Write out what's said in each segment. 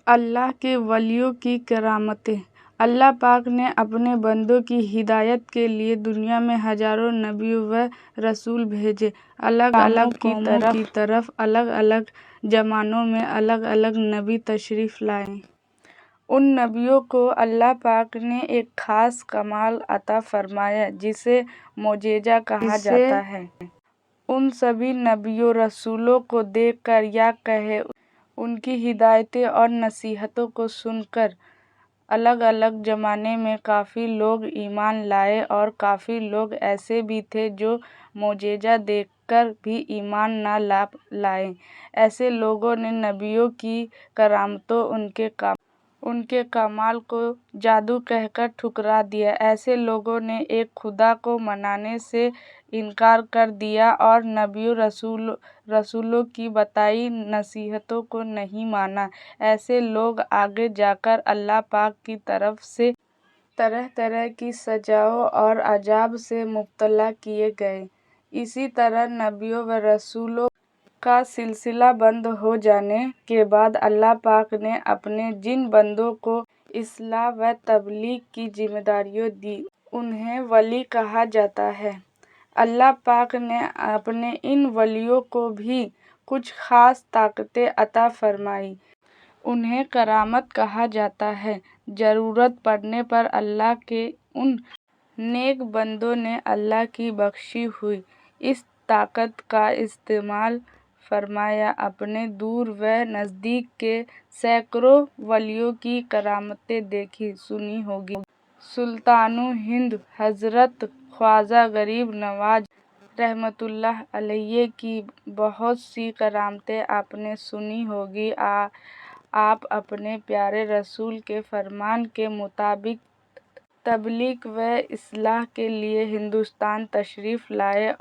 اللہ کے ولیوں کی کرامتیں۔ اللہ پاک نے اپنے بندوں کی ہدایت کے لیے دنیا میں ہزاروں نبی و رسول بھیجے، الگ الگ قوموں کی طرف الگ الگ زمانوں میں الگ الگ نبی تشریف لائے۔ ان نبیوں کو اللہ پاک نے ایک خاص کمال عطا فرمایا جسے معجزہ کہا جاتا ہے۔ ان سبھی نبیوں رسولوں کو دیکھ کر یا کہیں ان کی ہدایتیں اور نصیحتوں کو سن کر الگ الگ زمانے میں کافی لوگ ایمان لائے اور کافی لوگ ایسے بھی تھے جو معجزہ دیکھ کر بھی ایمان نہ لائے۔ ایسے لوگوں نے نبیوں کی کرامتوں، ان کے کمال کو جادو کہہ کر ٹھکرا دیا۔ ایسے لوگوں نے ایک خدا کو منانے سے انکار کر دیا اور نبیوں رسولوں کی بتائی نصیحتوں کو نہیں مانا۔ ایسے لوگ آگے جا کر اللہ پاک کی طرف سے طرح طرح کی سزاؤں اور عذاب سے مبتلا کیے گئے۔ اسی طرح نبیوں و رسولوں کا سلسلہ بند ہو جانے کے بعد اللہ پاک نے اپنے جن بندوں کو اصلاح و تبلیغ کی ذمہ داری دی انہیں ولی کہا جاتا ہے۔ اللہ پاک نے اپنے ان ولیوں کو بھی کچھ خاص طاقتیں عطا فرمائیں، انہیں کرامت کہا جاتا ہے۔ ضرورت پڑنے پر اللہ کے ان نیک بندوں نے اللہ کی بخشی ہوئی اس طاقت کا استعمال فرمایا۔ اپنے دور و نزدیک کے سینکڑوں ولیوں کی کرامتیں دیکھی سنی ہوگی۔ سلطان ہند حضرت خواجہ غریب نواز رحمۃ اللہ علیہ کی بہت سی کرامتیں آپ نے سنی ہوگی۔ آپ اپنے پیارے رسول کے فرمان کے مطابق تبلیغ و اصلاح کے لیے ہندوستان تشریف لائے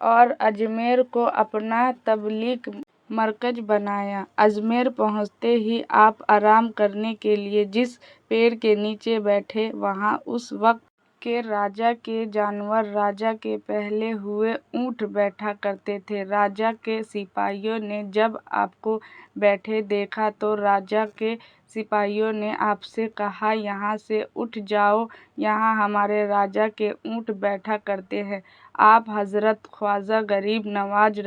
اور اجمیر کو اپنا تبلیغ مرکز بنایا۔ اجمیر پہنچتے ہی آپ آرام کرنے کے لیے جس پیڑ کے نیچے بیٹھے، وہاں اس وقت کے راجا کے جانور راجا کے پالے ہوئے اونٹ بیٹھا کرتے تھے۔ راجا کے سپاہیوں نے جب آپ کو بیٹھے دیکھا تو راجا کے سپاہیوں نے آپ سے کہا، یہاں سے اٹھ جاؤ، یہاں ہمارے راجا کے اونٹ بیٹھا کرتے ہیں۔ آپ حضرت خواجہ غریب نواز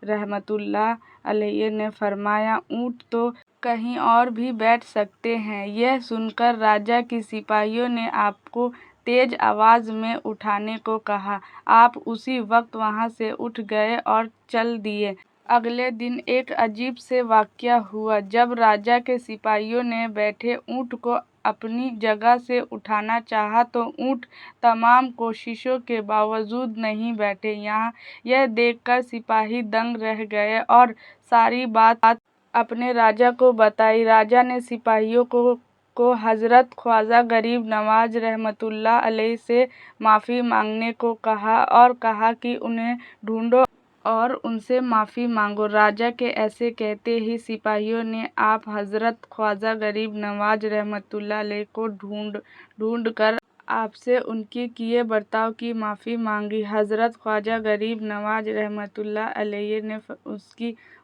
رحمۃ اللہ علیہ نے فرمایا، اونٹ تو کہیں اور بھی بیٹھ سکتے ہیں۔ یہ سن کر راجا کے سپاہیوں نے آپ کو تیز آواز میں اٹھانے کو کہا۔ آپ اسی وقت وہاں سے اٹھ گئے اور چل دیے۔ اگلے دن ایک عجیب سے واقعہ ہوا۔ جب راجا کے سپاہیوں نے بیٹھے اونٹ کو اپنی جگہ سے اٹھانا چاہا تو اونٹ تمام کوششوں کے باوجود نہیں بیٹھے۔ یہ دیکھ کر سپاہی دنگ رہ گئے اور ساری بات اپنے راجا کو بتائی۔ راجا نے سپاہیوں کو حضرت خواجہ غریب نواز رحمۃ اللہ علیہ سے معافی مانگنے کو کہا اور کہا کہ انہیں ڈھونڈو اور ان سے معافی مانگو۔ راجا کے ایسے کہتے ہی سپاہیوں نے آپ حضرت خواجہ غریب نواز رحمۃ اللہ علیہ کو ڈھونڈ کر آپ سے ان کے کیے برتاؤ کی معافی مانگی۔ حضرت خواجہ غریب نواز رحمۃ اللہ علیہ نے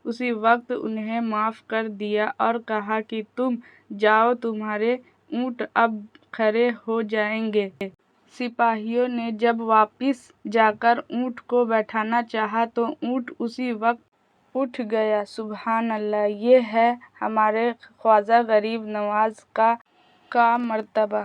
اسی وقت انہیں معاف کر دیا اور کہا کہ تم جاؤ، تمہارے اونٹ اب کھڑے ہو جائیں گے۔ سپاہیوں نے جب واپس جا کر اونٹ کو بیٹھانا چاہا تو اونٹ اسی وقت اٹھ گیا۔ سبحان اللہ! یہ ہے ہمارے خواجہ غریب نواز کا مرتبہ۔